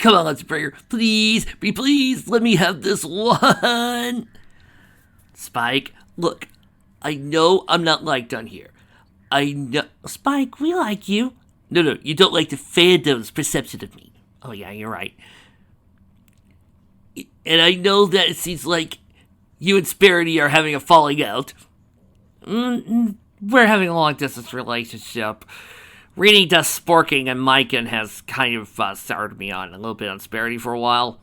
Come on, Sprayer. Please, please, let me have this one. Spike, look, I know I'm not liked on here. I know. Spike, we like you. No, you don't like the fandom's perception of me. Oh, yeah, you're right. And I know that it seems like you and Sparity are having a falling out. We're having a long distance relationship. Reading Dust Sporking and Myken has kind of soured me on a little bit on Sparity for a while.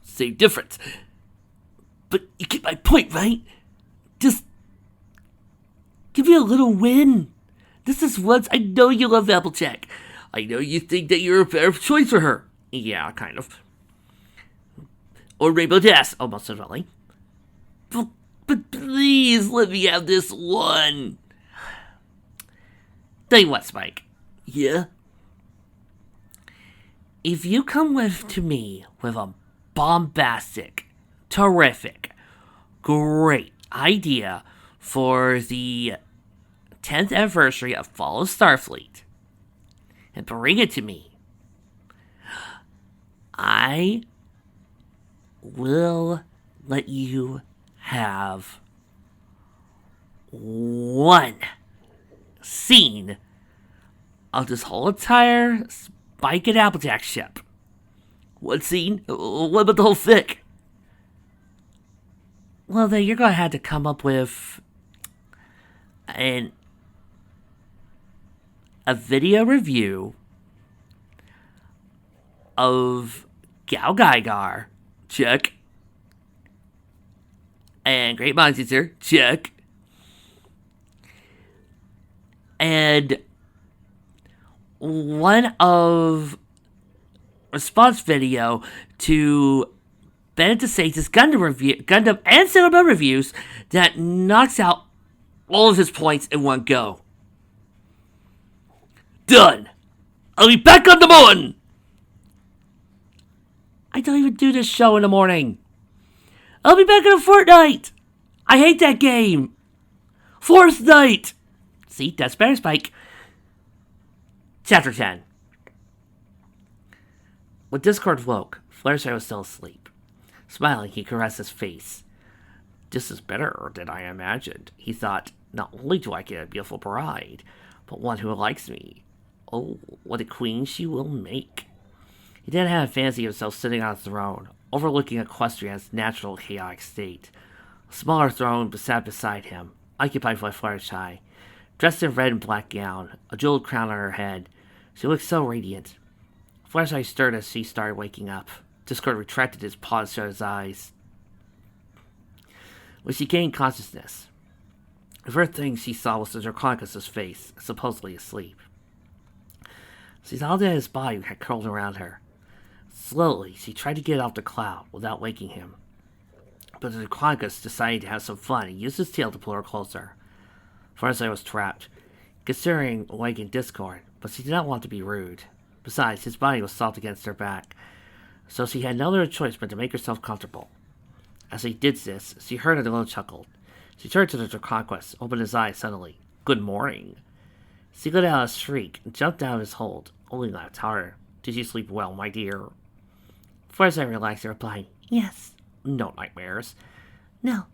Same difference. But you get my point, right? Just give me a little win. This is once I know you love Applejack. I know you think that you're a better choice for her. Yeah, kind of. Or Rainbow Dash, almost certainly. But please let me have this one. Tell you what, Spike. Yeah? If you come to me with a bombastic, terrific, great idea for the 10th anniversary of Fall of Starfleet, and bring it to me, I will let you have one scene of this whole entire Spike and Applejack ship. One scene? What about the whole thing? Well, then you're going to have to come up with a video review of Gal Gaigar, check, and Great Mind Teacher, check, and one of response video to Benedict Saints' Gundam and Sailor Moon reviews that knocks out all of his points in one go. Done. I'll be back on the moon. I don't even do this show in the morning. I'll be back in a fortnight. I hate that game. Fourth night. See, that's better, Spike. Chapter 10. When Discord woke, Fluttershy was still asleep. Smiling, he caressed his face. This is better than I imagined. He thought, not only do I get a beautiful bride, but one who likes me. Oh, what a queen she will make. He didn't have a fancy of himself sitting on a throne, overlooking Equestria's natural chaotic state. A smaller throne sat beside him, occupied by Fluttershy. Dressed in red and black gown, a jeweled crown on her head, she looked so radiant. Fluttershy stirred as she started waking up. Discord retracted his paws to shut his eyes. When she gained consciousness, the first thing she saw was the Draconicus' face, supposedly asleep. She saw that his body had curled around her. Slowly, she tried to get off the cloud without waking him. But the Draconicus decided to have some fun and used his tail to pull her closer. Fluttershy was trapped, considering waking Discord, but she did not want to be rude. Besides, his body was soft against her back, so she had no other choice but to make herself comfortable. As she did this, she heard a little chuckle. She turned to the Draconicus, opened his eyes suddenly. Good morning. She let out a shriek and jumped out of his hold, only laughed harder. Did you sleep well, my dear? Fluttershy relaxed and replied, Yes. No nightmares? No,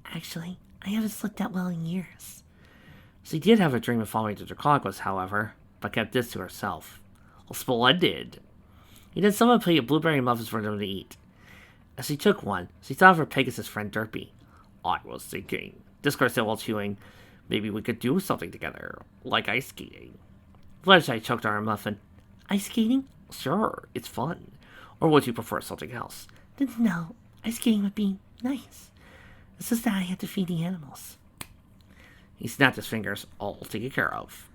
actually, I haven't slept that well in years. She did have a dream of following the Draconicus, however, but kept this to herself. Well, splendid. He then someone played blueberry muffins for them to eat. As she took one, she thought of her Pegasus friend Derpy. I was thinking, Discord said while chewing, maybe we could do something together, like ice skating. Fluttershy choked on her muffin. Ice skating? Sure, it's fun. Or would you prefer something else? No, ice skating would be nice. It's just that I have to feed the animals. He snapped his fingers, all taken care of.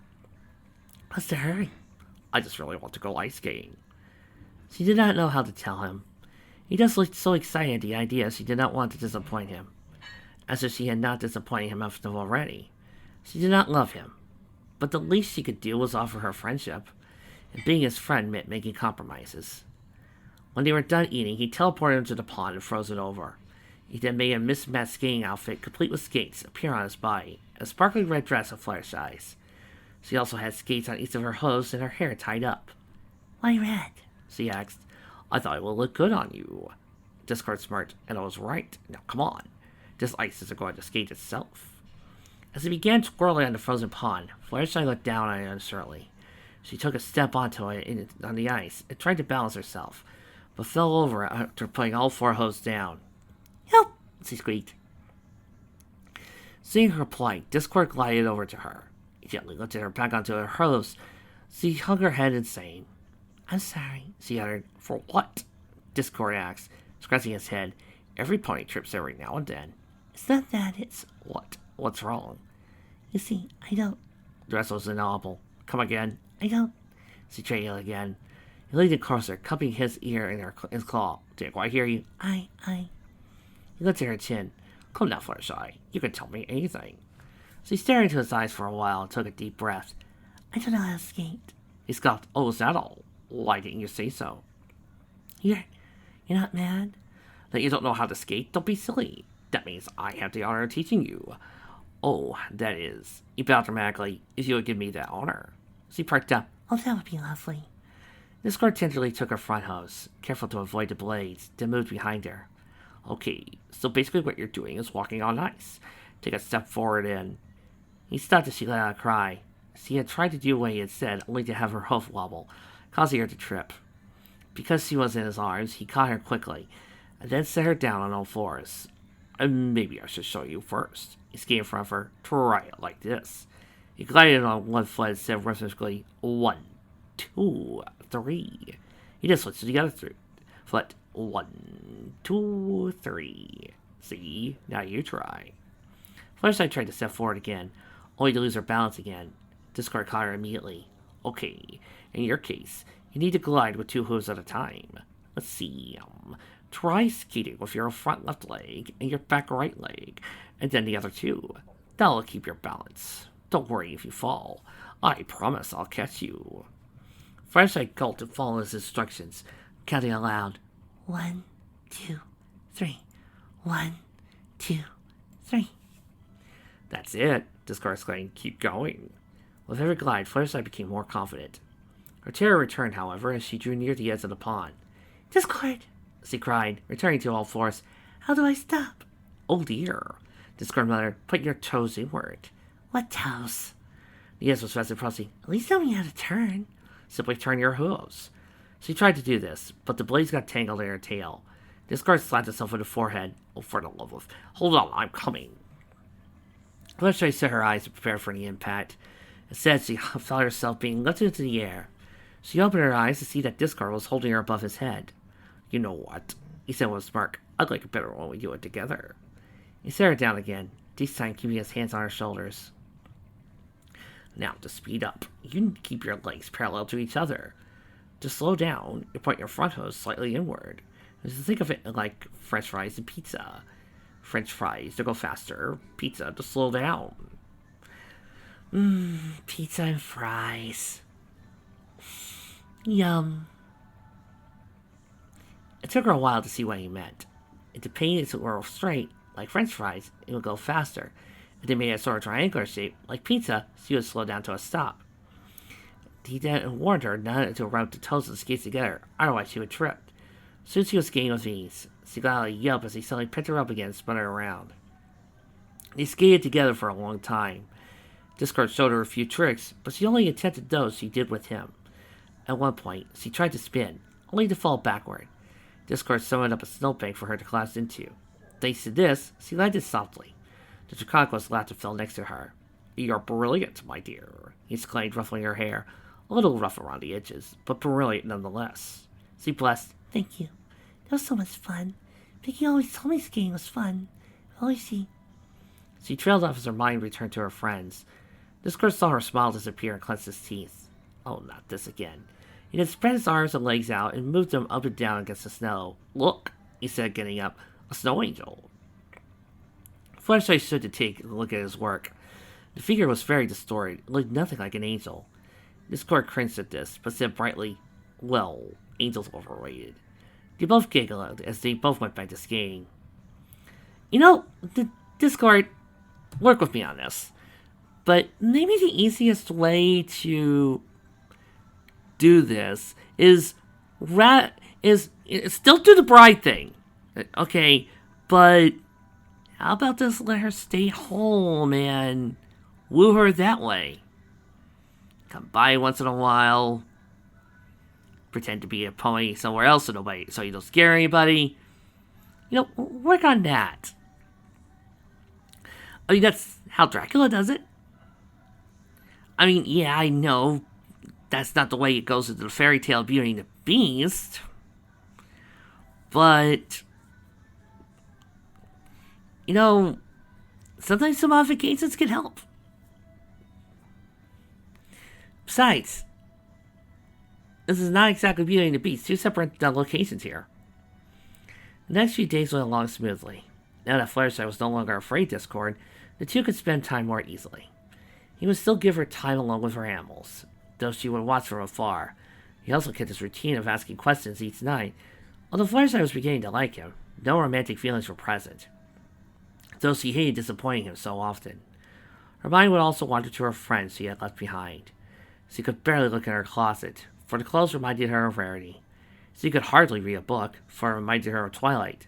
What's the hurry? I just really want to go ice skating. She did not know how to tell him. He just looked so excited at the idea she did not want to disappoint him. As if she had not disappointed him enough already. She did not love him, but the least she could do was offer her friendship, and being his friend meant making compromises. When they were done eating, he teleported him to the pond and froze it over. He then made a mismatched skating outfit, complete with skates, appear on his body, a sparkling red dress of Fluttershy's. She also had skates on each of her hooves and her hair tied up. Why red? she asked. I thought it would look good on you. Discord smirked, and I was right. Now come on. This ice isn't going to skate itself. As it began twirling on the frozen pond, Fluttershy looked down on it uncertainly. She took a step onto it on the ice and tried to balance herself, but fell over after putting all 4 hoses down. Help! She squeaked. Seeing her plight, Discord glided over to her. He gently lifted her back onto her hose. She hung her head insane. I'm sorry, she uttered. For what? Discord asked, scratching his head. Every pony trips every now and then. It's not that, it's... What? What's wrong? You see, I don't... The rest was inaudible. Come again? I don't... She tried again. He leaned closer, cupping his ear in his claw. Didn't quite hear you. I... He looked at her chin. Come now, Fluttershy. You can tell me anything. She stared into his eyes for a while and took a deep breath. I don't know how to skate. He scoffed. Oh, is that all? Why didn't you say so? You're not mad? That you don't know how to skate? Don't be silly. That means I have the honor of teaching you. Oh, that is. He bowed dramatically. If you would give me that honor. She perked up. Oh, that would be lovely. Discord tenderly took her front hose, careful to avoid the blades, then moved behind her. Okay, so basically what you're doing is walking on ice. Take a step forward and... He stopped as she let out a cry. She had tried to do what he had said, only to have her hoof wobble, causing her to trip. Because she was in his arms, he caught her quickly, and then set her down on all fours. Maybe I should show you first. He skated in front of her. Try it like this. He glided on one foot and said rhythmically, 1, 2, 3. He just switched to the other foot. 1, 2, 3. See? Now you try. Fluttershy tried to step forward again, only to lose her balance again. Discord caught her immediately. Okay, in your case, you need to glide with 2 hooves at a time. Let's see, try skating with your front left leg and your back right leg, and then the other 2. That'll keep your balance. Don't worry if you fall. I promise I'll catch you. Fluttershy gulped and followed his instructions, counting aloud. 1, 2, 3. 1, 2, 3. That's it, Discord exclaimed. Keep going. With every glide, Fluttershy became more confident. Her terror returned, however, as she drew near the edge of the pond. Discord! She cried, returning to all fours. How do I stop? Oh dear. Discord muttered. Put your toes inward. What toes? The edge was reciprocity. At least tell me how to turn. Simply turn your hooves. She tried to do this, but the blades got tangled in her tail. Discord slapped herself in the forehead. Oh, for the love of... Hold on, I'm coming. Fluttershy set her eyes to prepare for the impact. Instead, she felt herself being lifted into the air. She opened her eyes to see that Discord was holding her above his head. You know what? He said with a smirk. I'd like it better when we do it together. He set her down again, this time keeping his hands on her shoulders. Now, to speed up, you need to keep your legs parallel to each other. To slow down, you point your front hose slightly inward. Just think of it like French fries and pizza. French fries to go faster, pizza to slow down. Pizza and fries. Yum. It took her a while to see what he meant. If the paintings were straight, like French fries, it would go faster. If they made a sort of triangular shape, like pizza, she would slow down to a stop. He then warned her not to rub the toes of the skates together, otherwise she would trip. Soon she was skating with ease. She got out a yelp as he suddenly picked her up again and spun her around. They skated together for a long time. Discord showed her a few tricks, but she only attempted those she did with him. At one point, she tried to spin, only to fall backward. Discord summoned up a snowbank for her to collapse into. Thanks to this, she landed softly. The Draconicos laughed and fell next to her. You're brilliant, my dear, he exclaimed, ruffling her hair. A little rough around the edges, but brilliant nonetheless. She blessed. Thank you. That was so much fun. Vicky always told me skating was fun. Only She trailed off as her mind returned to her friends. Discord saw her smile disappear and clenched his teeth. Oh, not this again. He then spread his arms and legs out and moved them up and down against the snow. Look, he said, getting up. A snow angel. Fluttershy stood to take a look at his work. The figure was very distorted. It looked nothing like an angel. Discord cringed at this, but said brightly, well, angels are overrated. They both giggled as they both went back to skating. You know, Discord, work with me on this. But maybe the easiest way to do this is Still do the bride thing, okay? But how about just let her stay home and woo her that way? Come by once in a while, pretend to be a pony somewhere else so you don't scare anybody. Work on that. I mean, that's how Dracula does it. I mean, yeah, I know that's not the way it goes in the fairy tale Beauty and the Beast. But, sometimes some modifications can help. Besides, this is not exactly Beauty and the Beast. Two separate locations here. The next few days went along smoothly. Now that Fluttershy was no longer afraid of Discord, the two could spend time more easily. He would still give her time alone with her animals, though she would watch from afar. He also kept his routine of asking questions each night. Although Fluttershy was beginning to like him, no romantic feelings were present, though she hated disappointing him so often. Her mind would also wander to her friends she had left behind. She could barely look in her closet, for the clothes reminded her of Rarity. She could hardly read a book, for it reminded her of Twilight.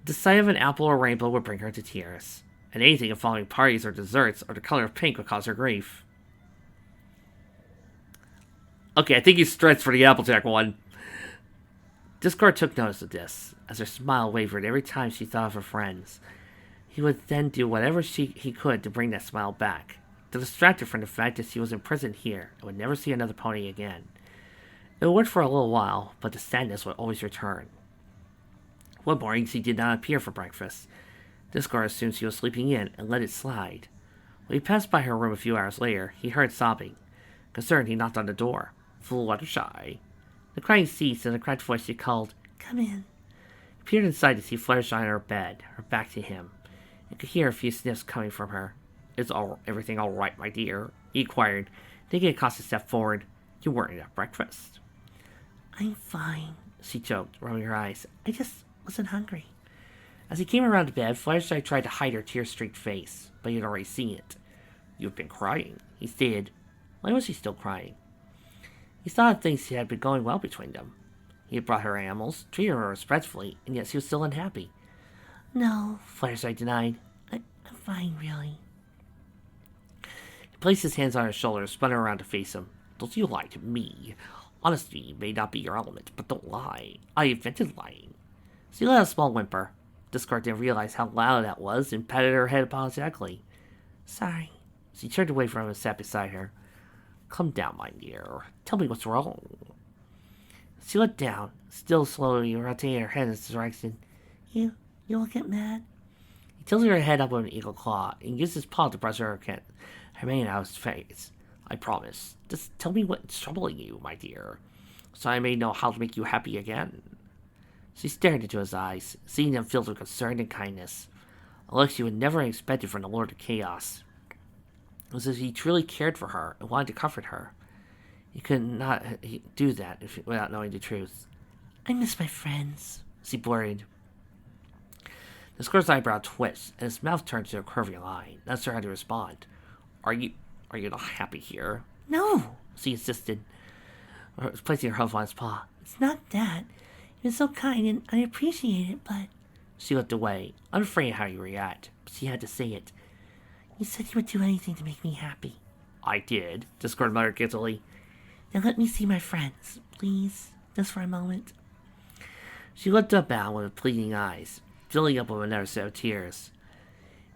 The sight of an apple or rainbow would bring her to tears, and anything involving parties or desserts or the color of pink would cause her grief. Okay, I think you stretched for the Applejack one. Discord took notice of this, as her smile wavered every time she thought of her friends. He would then do whatever he could to bring that smile back, to distract her from the fact that she was imprisoned here and would never see another pony again. It worked for a little while, but the sadness would always return. One morning, she did not appear for breakfast. Discord assumed she was sleeping in and let it slide. When he passed by her room a few hours later, he heard sobbing. Concerned, he knocked on the door. Fluttershy. The crying ceased, and in a cracked voice she called, "Come in." He peered inside to see Fluttershy on her bed, her back to him. He could hear a few sniffs coming from her. "Is everything all right, my dear?" he inquired, taking a cautious step forward. "You weren't at breakfast." "I'm fine," she choked, rubbing her eyes. "I just wasn't hungry." As he came around the bed, Fluttershy tried to hide her tear-streaked face, but he had already seen it. "You've been crying," he stated. Why was he still crying? He thought of things that had been going well between them. He had brought her animals, treated her respectfully, and yet she was still unhappy. "No," Fluttershy denied. I'm fine, really." He placed his hands on her shoulders, spun her around to face him. "Don't you lie to me. Honesty may not be your element, but don't lie. I invented lying." She let out a small whimper. Discord didn't realize how loud that was and patted her head apologetically. "Sorry." She turned away from him and sat beside her. "Calm down, my dear. Tell me what's wrong." She looked down, still slowly rotating her head in his direction. You will get mad?" He tilted her head up with an eagle claw and used his paw to brush her mane out of his face. "I promise. Just tell me what's troubling you, my dear, so I may know how to make you happy again." She stared into his eyes, seeing them filled with concern and kindness, a look she would never have expected from the Lord of Chaos. It was as if he truly cared for her and wanted to comfort her. He could not do that without knowing the truth. "I miss my friends," she blurted. The Squirt's eyebrow twitched, and his mouth turned to a curving line, not sure how to respond. Are you not happy here?" "No," she insisted, placing her hoof on his paw. "It's not that. You're so kind, and I appreciate it, but..." She looked away, unafraid of how he would react, but she had to say it. "You said you would do anything to make me happy." "I did," Discord muttered guiltily. "Then let me see my friends, please, just for a moment." She looked up at him with pleading eyes, filling up with another set of tears.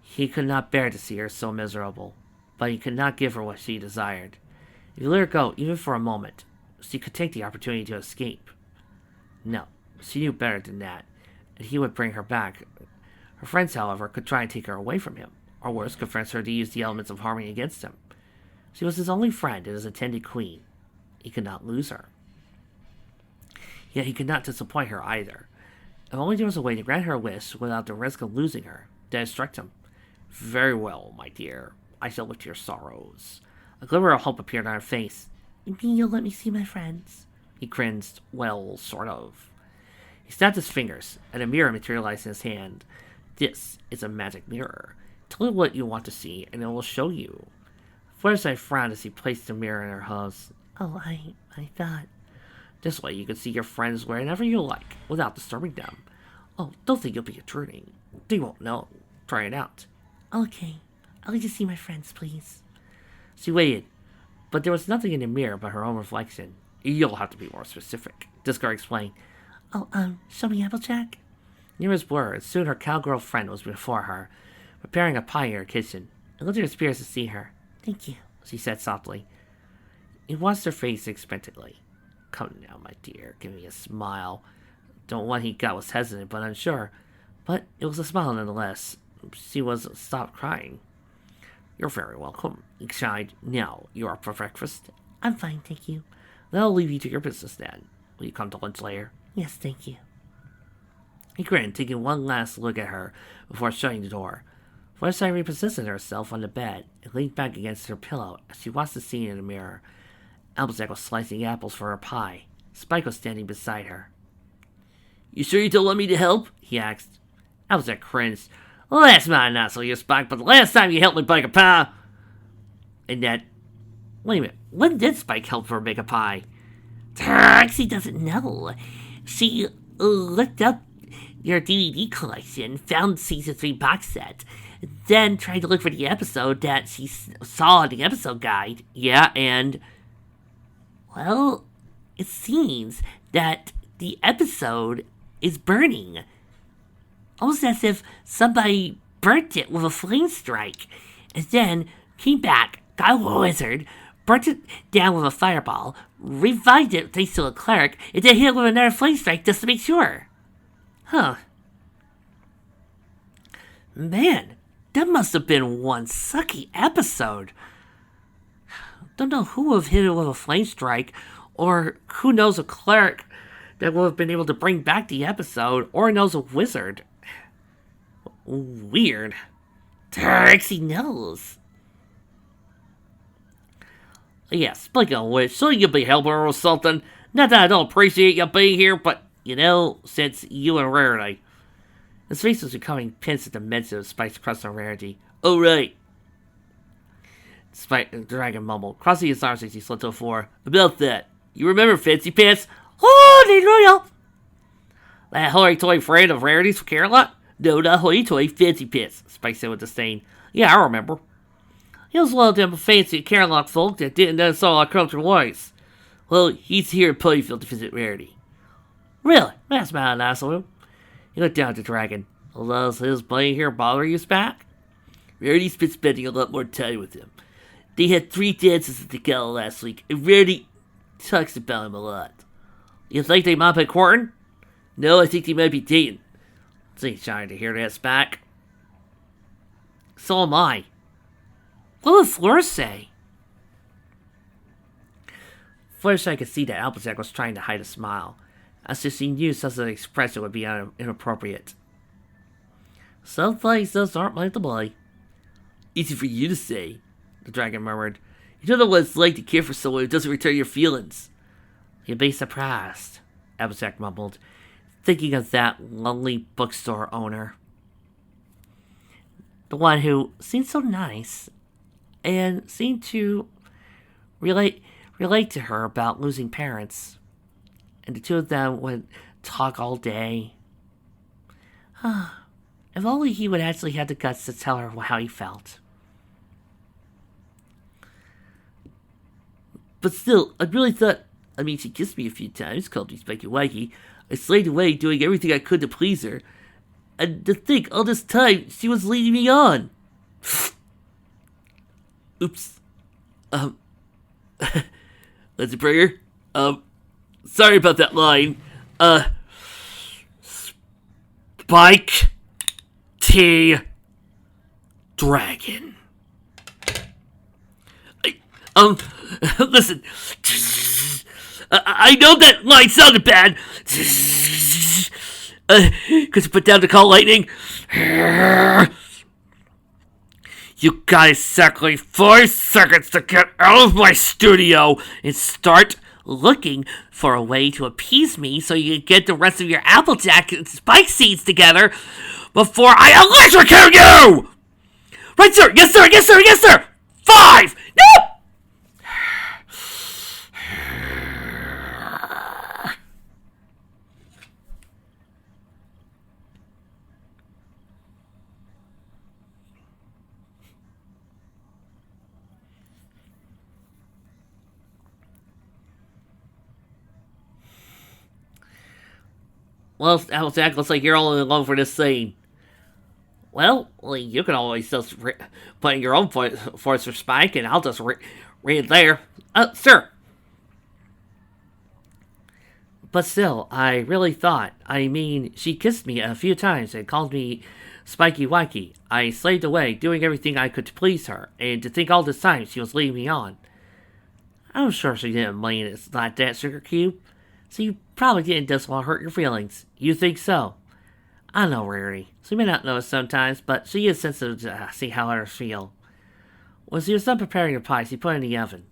He could not bear to see her so miserable, but he could not give her what she desired. If he let her go, even for a moment, she could take the opportunity to escape. No, she knew better than that, and he would bring her back. Her friends, however, could try and take her away from him, or worse, could force her to use the elements of harmony against him. She was his only friend and his intended queen. He could not lose her. Yet he could not disappoint her either. If only there was a way to grant her a wish without the risk of losing her, then it struck him. "Very well, my dear. I shall lift your sorrows." A glimmer of hope appeared on her face. "You mean you'll let me see my friends?" He cringed. "Well, sort of." He snapped his fingers, and a mirror materialized in his hand. "This is a magic mirror. Tell it what you want to see, and it will show you." Fluttershy frowned as he placed the mirror in her hooves. "Oh, I thought..." This way you can see your friends whenever you like, without disturbing them. Oh, don't think you'll be intruding. They won't know. Try it out. Okay, I'll let you see my friends, please. She waited, but there was nothing in the mirror but her own reflection. You'll have to be more specific, Discard explained. Oh, show me Applejack? Nearest word, soon her cowgirl friend was before her, preparing a pie in her kitchen. It lifted her spirits to see her. Thank you, she said softly. He washed her face expectantly. Come now, my dear, give me a smile. The one he got was hesitant but unsure, but it was a smile nonetheless. She stopped crying. You're very welcome, he sighed. Now, you are up for breakfast? I'm fine, thank you. Then I'll leave you to your business then. Will you come to lunch later? Yes, thank you. He grinned, taking one last look at her before shutting the door. Fluttershy repositioned herself on the bed and leaned back against her pillow as she watched the scene in the mirror. Applejack was slicing apples for her pie. Spike was standing beside her. You sure you don't want me to help? He asked. Applejack cringed. Well, that's not so you, Spike, but the last time you helped me bake a pie... And that... Wait a minute, when did Spike help her make a pie? Trixie doesn't know. She looked up your DVD collection, found season 3 box set, then tried to look for the episode that she saw in the episode guide. Yeah, and... Well, it seems that the episode is burning. Almost as if somebody burnt it with a flame strike, and then came back, got a wizard, burnt it down with a fireball, revived it thanks to a cleric, and then hit it with another flame strike just to make sure. Huh. Man, that must have been one sucky episode. Don't know who would have hit it with a flame strike, or who knows a cleric that would have been able to bring back the episode, or knows a wizard. Weird. Trixie knows. Yeah, speaking of which, so you'll be helping her or something. Not that I don't appreciate you being here, but, since you and Rarity. His face was becoming tense at the mention of Spike's crush on Rarity. Oh, right. Spike the dragon mumbled, crossing his arms as he slid to the floor. About that, you remember Fancy Pants? Oh, they loyal. That hoity-toity friend of Rarity's from Carolot? No, not hoity-toity, Fancy Pants, Spike said with disdain. Yeah, I remember. He was one of them fancy Carolot folk that didn't know saw our country ways. Well, he's here in Ponyville to visit Rarity. Really? That's mighty nice of him. He looked down at the dragon. Does his being here bother you, Spike? Rarity's been spending a lot more time with him. They had 3 dances at the gala last week, and Rarity talks about him a lot. You think they might be courting? No, I think they might be dating. Ain't trying to hear that, Spike. So am I. What did Fleur say? Fluttershy could see that Applejack was trying to hide a smile, as if she knew such an expression would be inappropriate. Some things just aren't meant to be. Easy for you to say, the dragon murmured. You don't know what it's like to care for someone who doesn't return your feelings. You'd be surprised, Applejack mumbled, thinking of that lonely bookstore owner. The one who seemed so nice and seemed to relate to her about losing parents. And the two of them would talk all day. If only he would actually have the guts to tell her how he felt. But still, I really thought... she kissed me a few times, called me Spiky Wakey. I slaved away doing everything I could to please her. And to think, all this time, she was leading me on. Oops. Let's bring her. Sorry about that line. Spike T. Dragon. Listen. I know that line sounded bad. Could you put down to call lightning? You got exactly 5 seconds to get out of my studio and start looking for a way to appease me so you can get the rest of your Applejack and Spike seeds together before I electrocute you! Right, sir! Yes, sir! Yes, sir! Yes, sir! 5! No! Well, Jack, looks like you're all alone for this scene. Well, you can always just put in your own voice for Spike, and I'll just read there. Sir. But still, I really thought, she kissed me a few times and called me Spiky Wikey. I slaved away, doing everything I could to please her, and to think all this time she was leading me on. I'm sure she didn't mean it like that, Sugar Cube. So you probably didn't just want to hurt your feelings. You think so? I know Rarity. She may not know it sometimes, but she is sensitive to see how others feel. When she was done preparing her pie, she put it in the oven.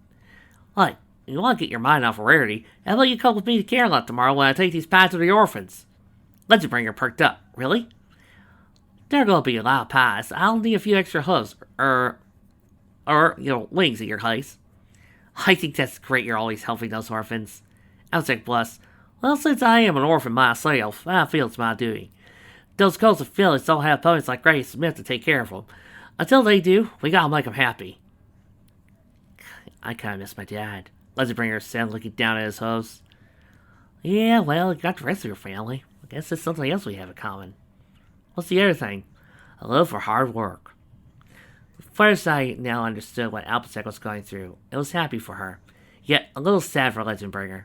Like, you want to get your mind off of Rarity, how about you come with me to Camelot tomorrow when I take these pies to the orphans? Legendbringer perked up. Really? They're going to be a lot of pies. I'll need a few extra hooves, or wings in your case. I think that's great you're always helping those orphans. Albzac blush. Well, since I am an orphan myself, I feel it's my duty. Those coats of Phyllis don't have opponents like Grace Smith to take care of them. Until they do, we gotta make them happy. I kinda miss my dad, Legendbringer said, looking down at his hose. Yeah, well, you got the rest of your family. I guess there's something else we have in common. What's the other thing? A love for hard work. Fireside now understood what Albzac was going through and was happy for her, yet a little sad for Legendbringer.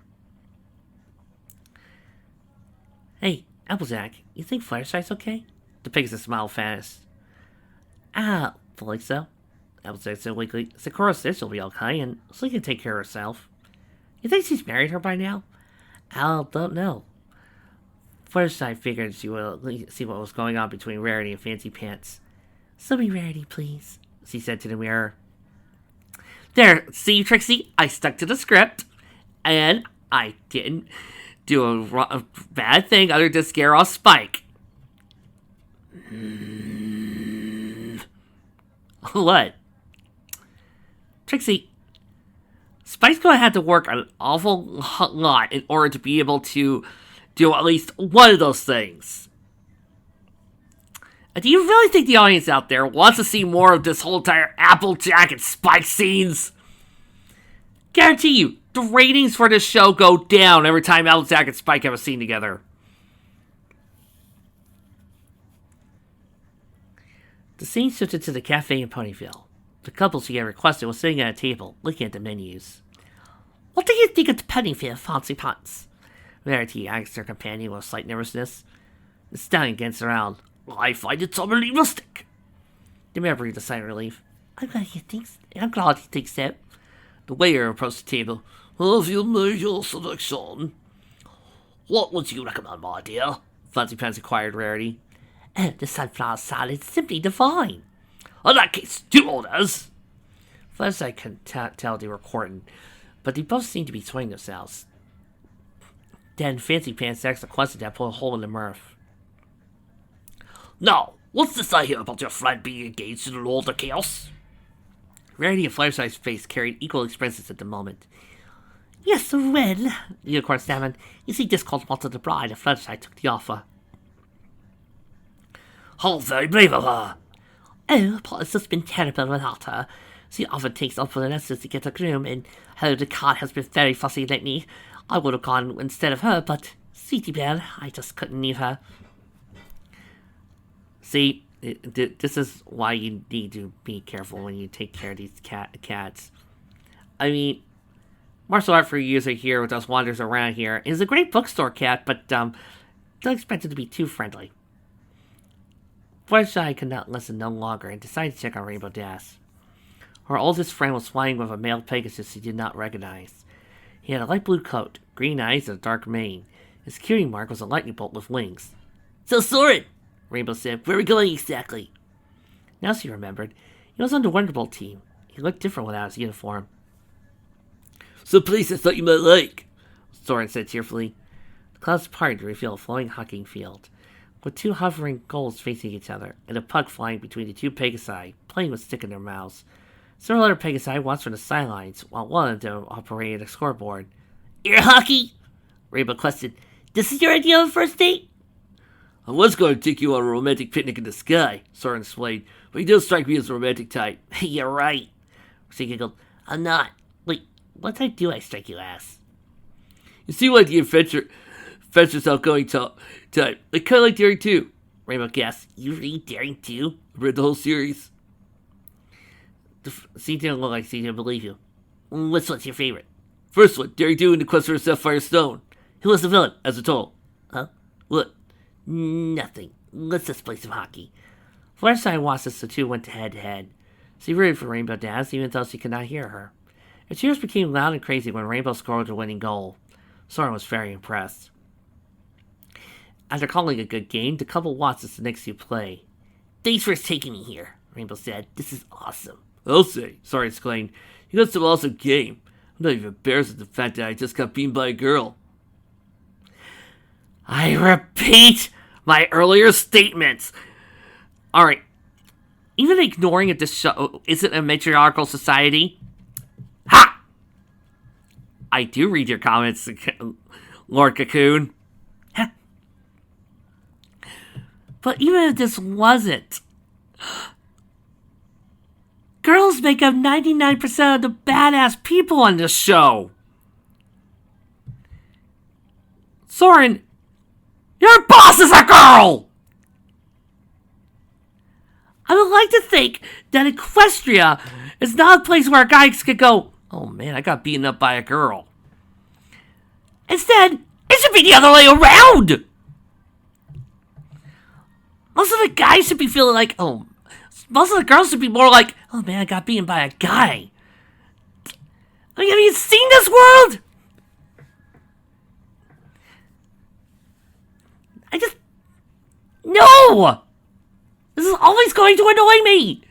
Hey, Albzac, you think Fireside's okay? The Pegasus smiled fast. I don't believe so. Albzac said weakly. Sakura says she'll be okay, and she can take care of herself. You think she's married her by now? I don't know. Fireside figured she would at least see what was going on between Rarity and Fancy Pants. "Show me Rarity, please," she said to the mirror. There, see, Trixie, I stuck to the script, and I didn't do a bad thing other than scare off Spike. What? Trixie, Spike's gonna have to work an awful lot in order to be able to do at least one of those things. Do you really think the audience out there wants to see more of this whole entire Applejack and Spike scenes? Guarantee you, the ratings for this show go down every time Applejack and Spike have a scene together. The scene shifted to the cafe in Ponyville. The couple she had requested was sitting at a table, looking at the menus. What do you think of the Ponyville, Fancy Pants? Rarity asked her companion with slight nervousness. The stallion glanced around. I find it unrealistic. The mayor breathed a sigh of relief. I'm glad he thinks so. The waiter approached the table. Have you made your selection? What would you recommend, my dear? Fancy Pants inquired Rarity. The sunflower salad is simply divine. In that case, 2 orders. Fireside couldn't tell they were courting, but they both seemed to be swaying themselves. Then Fancy Pants asked a question that put a hole in the mirth. Now, what's this I hear about your friend being engaged in all the chaos? Rarity and Fireside's face carried equal expressions at the moment. Yes, well, the unicorn stammered. You see, Discord wanted the bride, and Fireside took the offer. How very brave of her. Oh, Paul has just been terrible without her. She often takes up for the lessons to get a groom, and the car has been very fussy lately. I would have gone instead of her, but Sweetie Belle, I just couldn't leave her. See, this is why you need to be careful when you take care of these cats. I mean, martial art for a user here with us wanders around here is a great bookstore cat, but don't expect it to be too friendly. Fireside could not listen no longer and decided to check on Rainbow Dash. Her oldest friend was flying with a male Pegasus she did not recognize. He had a light blue coat, green eyes, and a dark mane. His cutie mark was a lightning bolt with wings. So Soren, Rainbow said, where are we going exactly? Now she remembered. He was on the Wonderbolt team. He looked different without his uniform. Some place I thought you might like, Soren said cheerfully. The clouds parted to reveal a flowing hockey field, with 2 hovering gulls facing each other, and a puck flying between the 2 Pegasi, playing with stick in their mouths. Several other Pegasi watched from the sidelines, while one of them operated a scoreboard. Air hockey? Rainbow questioned. This is your idea of a first date? I was going to take you on a romantic picnic in the sky, Soren explained, but you don't strike me as a romantic type. You're right. She giggled. I'm not. Wait, what type do I strike you as? You seem like the Fencer's outgoing type. I kind of like Daring too. Rainbow guessed. You read Daring too? I read the whole series. C didn't look like C didn't believe you. Which one's your favorite? First one, Daring 2 in the quest for a Sapphire Stone. Who was the villain? As a total. Huh? What? Nothing. Let's just play some hockey. Fluttershy watched as the two went head to head. She rooted for Rainbow Dash even though she could not hear her. Her cheers became loud and crazy when Rainbow scored the winning goal. Soren was very impressed. After calling a good game, the couple watched as the next two play. Thanks for taking me here, Rainbow said. This is awesome. I'll say, Soren exclaimed. You got some awesome game. I'm not even embarrassed at the fact that I just got beaten by a girl. I repeat my earlier statements. Alright. Even ignoring that this show isn't a matriarchal society. Ha! I do read your comments, Lord Cocoon. Ha! But even if this wasn't, girls make up 99% of the badass people on this show. Soren, your boss is a girl! I would like to think that Equestria is not a place where guys could go, oh man, I got beaten up by a girl. Instead, it should be the other way around! Most of the guys should be feeling like, oh, most of the girls should be more like, oh man, I got beaten by a guy. I mean, have you seen this world? No! This is always going to annoy me!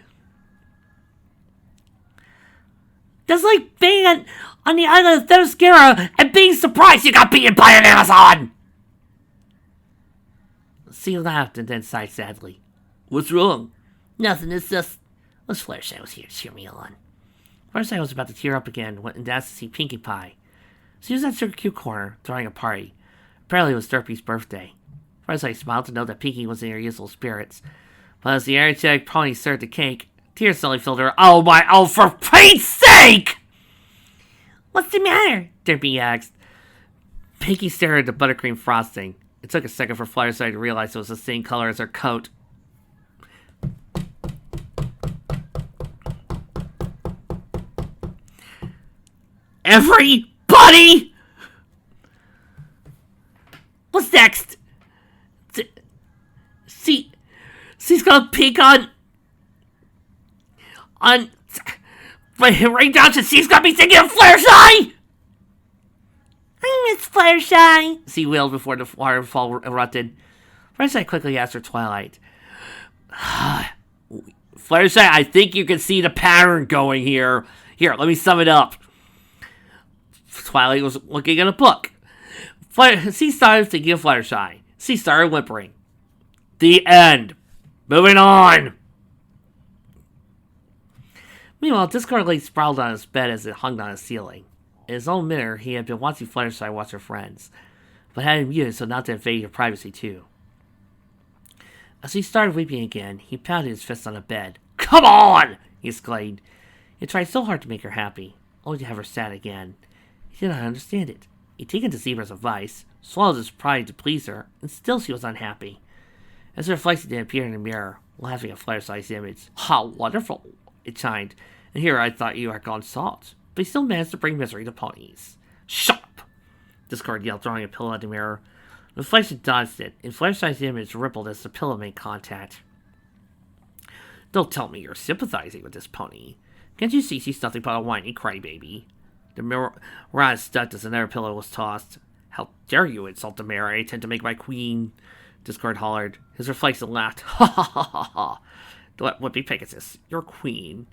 That's like being on the island of Themyscira and being surprised you got beaten by an Amazon! She laughed and then sighed sadly. What's wrong? Nothing, it's just... Wish Fluttershy was here to cheer me on. Fluttershy was about to tear up again and asked to see Pinkie Pie. She was at Sugar Cube Corner, throwing a party. Apparently it was Derpy's birthday. Fluttershy smiled to know that Pinkie was in her usual spirits. But as the energetic pony served the cake, tears suddenly filled her. Oh, for Pete's sake! What's the matter? Derpy asked. Pinkie stared at the buttercream frosting. It took a second for Fluttershy to realize it was the same color as her coat. Everybody! What's next? She's gonna pick on right down to she's gonna be thinking of Fluttershy! I miss Fluttershy, she wailed before the waterfall erupted. Fluttershy quickly asked her Twilight. Fluttershy, I think you can see the pattern going here. Here, let me sum it up. Twilight was looking at a book. She started thinking of Fluttershy. She started whimpering. The end. Moving on. Meanwhile, Discord lay sprawled on his bed as it hung on his ceiling. In his own mirror, he had been watching Fluttershy watch her friends, but had it muted so not to invade her privacy too. As he started weeping again, he pounded his fist on the bed. Come on! He exclaimed. He tried so hard to make her happy, only to have her sad again. He did not understand it. He'd taken to Zebra's advice, swallowed his pride to please her, and still she was unhappy. As her reflection did appear in the mirror, laughing at Fluttershy's image. How wonderful! It chimed. And here I thought you had gone soft, but he still managed to bring misery to ponies. Shut up! Discord yelled, throwing a pillow at the mirror. The reflection dodged it, and Fluttershy's image rippled as the pillow made contact. Don't tell me you're sympathizing with this pony. Can't you see she's nothing but a whiny crybaby? The mirror stuck as another pillow was tossed. How dare you insult the mirror? I intend to make my queen. Discord hollered. His reflection laughed. Ha ha ha ha ha. Wimpy Pegasus, your queen.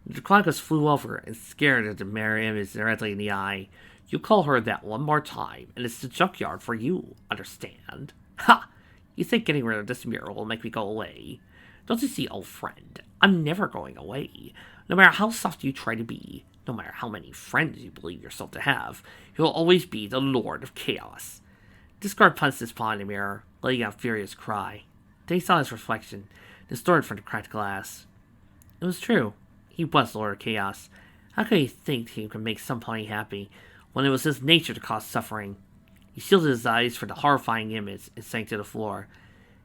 The Chronicles flew over and scared at the mirror image directly in the eye. You call her that one more time, and it's the junkyard for you, understand? Ha! You think getting rid of this mirror will make me go away? Don't you see, old friend? I'm never going away. No matter how soft you try to be, no matter how many friends you believe yourself to have, you'll always be the Lord of Chaos. Discord punched his paw in the mirror, letting out a furious cry. Then he saw his reflection, distorted from the cracked glass. It was true. He was Lord of Chaos. How could he think he could make some pony happy, when it was his nature to cause suffering? He shielded his eyes from the horrifying image and sank to the floor.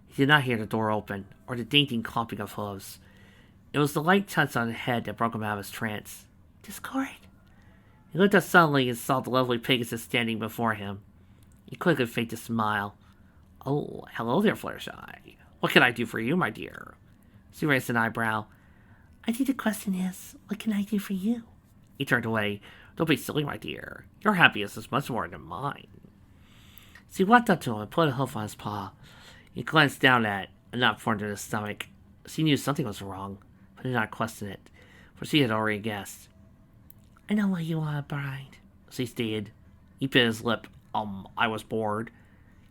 He did not hear the door open, or the dainty clomping of hooves. It was the light touch on his head that broke him out of his trance. Discord? He looked up suddenly and saw the lovely Pegasus standing before him. He quickly faked a smile. Oh, hello there, Fluttershy. What can I do for you, my dear? She raised an eyebrow. I think the question is, what can I do for you? He turned away. Don't be silly, my dear. Your happiness is much more than mine. She walked up to him and put a hoof on his paw. He glanced down at it, and not formed in his stomach. She knew something was wrong, but did not question it, for she had already guessed. I know why you want a bride, she stated. He bit his lip. I was bored.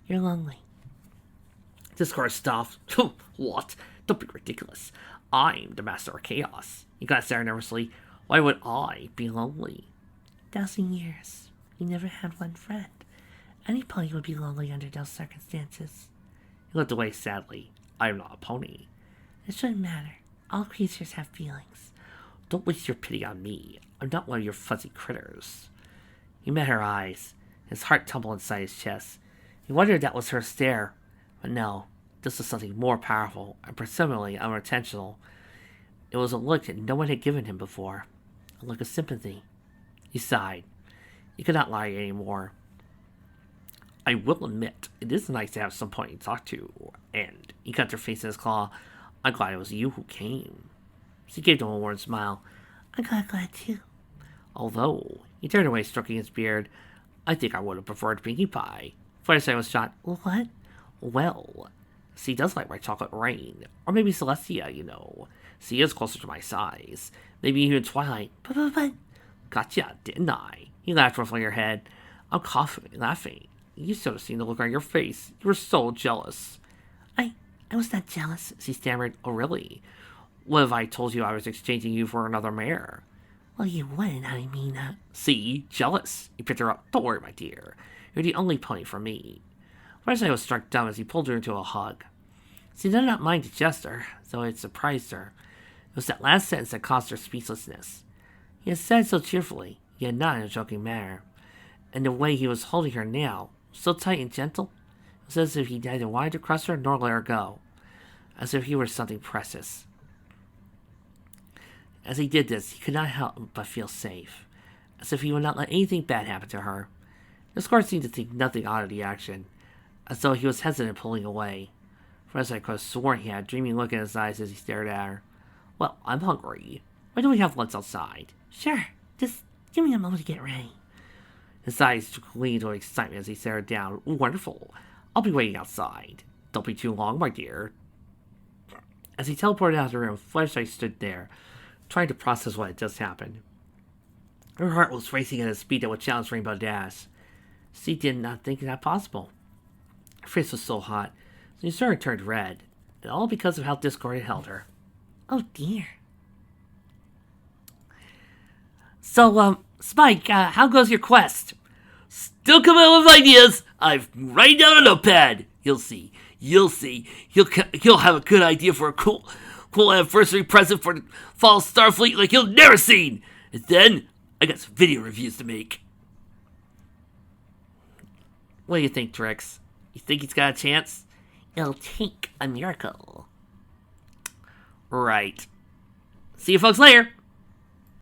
You're lonely. Discord stopped. What? Don't be ridiculous. I'm the master of chaos. He glanced at her nervously. Why would I be lonely? 1,000 years. You never had one friend. Any pony would be lonely under those circumstances. He looked away sadly. I am not a pony. It shouldn't matter. All creatures have feelings. Don't waste your pity on me. I'm not one of your fuzzy critters. He met her eyes. His heart tumbled inside his chest. He wondered if that was her stare. But no, this was something more powerful and presumably unintentional. It was a look that no one had given him before. A look of sympathy. He sighed. He could not lie anymore. I will admit, it is nice to have some pony to talk to, and he cut her face in his claw. I'm glad it was you who came. She gave him a warm smile. I'm glad too. Although, he turned away, stroking his beard. I think I would have preferred Pinkie Pie. Fluttershy was shocked. What? Well, she does like my chocolate rain. Or maybe Celestia, you know. She is closer to my size. Maybe even Twilight. But... Gotcha, didn't I? He laughed, ruffling her head. I'm laughing. You should have seen the look on your face. You were so jealous. I was not jealous, she stammered. Oh, really? What if I told you I was exchanging you for another mare? Well, you wouldn't, I mean, See? Jealous. He picked her up. Don't worry, my dear. You're the only pony for me. Fluttershy was struck dumb as he pulled her into a hug. She did not mind the gesture, though it surprised her. It was that last sentence that caused her speechlessness. He had said so cheerfully, yet not in a joking manner. And the way he was holding her now, so tight and gentle, it was as if he neither wanted to crush her nor let her go. As if he were something precious. As he did this, he could not help but feel safe. As if he would not let anything bad happen to her. Discord seemed to think nothing odd of the action, as though he was hesitant pulling away. Fluttershy could have sworn he had a dreaming look in his eyes as he stared at her. Well, I'm hungry. Why don't we have lunch outside? Sure. Just give me a moment to get ready. His eyes gleamed with excitement as he stared down. Wonderful. I'll be waiting outside. Don't be too long, my dear. As he teleported out of the room, Fluttershy stood there, trying to process what had just happened. Her heart was racing at a speed that would challenge Rainbow Dash. She did not think that possible. Her face was so hot, so she suddenly turned red, and all because of how Discord had held her. Oh dear. So, Spike, how goes your quest? Still coming up with ideas. I've written down a notepad. You'll see. He'll have a good idea for a cool anniversary present for the fall Starfleet like you'll never seen. And then, I got some video reviews to make. What do you think, Trix? You think he's got a chance? It'll take a miracle. Right. See you folks later.